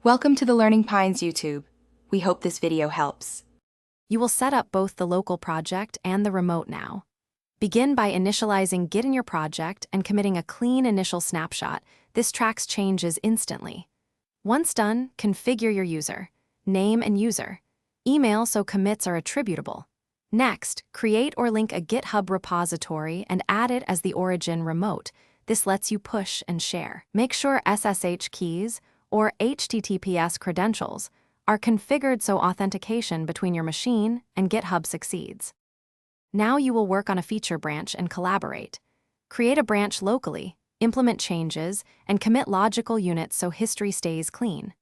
Welcome to the Learning Pines YouTube. We hope this video helps. You will set up both the local project and the remote now. Begin by initializing Git in your project and committing a clean initial snapshot. This tracks changes instantly. Once done, configure your user, name and user, email so commits are attributable. Next, create or link a GitHub repository and add it as the origin remote. This lets you push and share. Make sure SSH keys or HTTPS credentials are configured so authentication between your machine and GitHub succeeds. Now you will work on a feature branch and collaborate. Create a branch locally, implement changes, and commit logical units so history stays clean.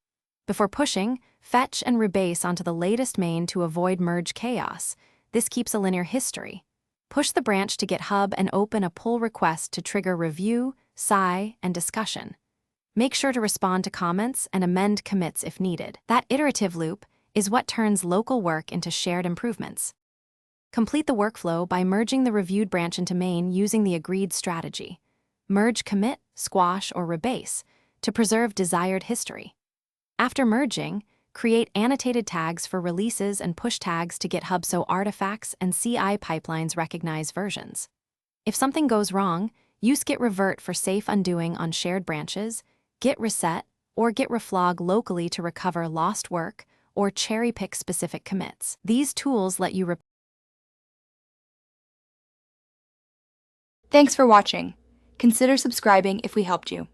Before pushing, fetch and rebase onto the latest main to avoid merge chaos. This keeps a linear history. Push the branch to GitHub and open a pull request to trigger review, SCI, and discussion. Make sure to respond to comments and amend commits if needed. That iterative loop is what turns local work into shared improvements. Complete the workflow by merging the reviewed branch into main using the agreed strategy. Merge commit, squash, or rebase to preserve desired history. After merging, create annotated tags for releases and push tags to GitHub so artifacts and CI pipelines recognize versions. If something goes wrong, use git revert for safe undoing on shared branches, git reset, or git reflog locally to recover lost work or cherry-pick specific commits. These tools let you Thanks for watching. Consider subscribing if we helped you.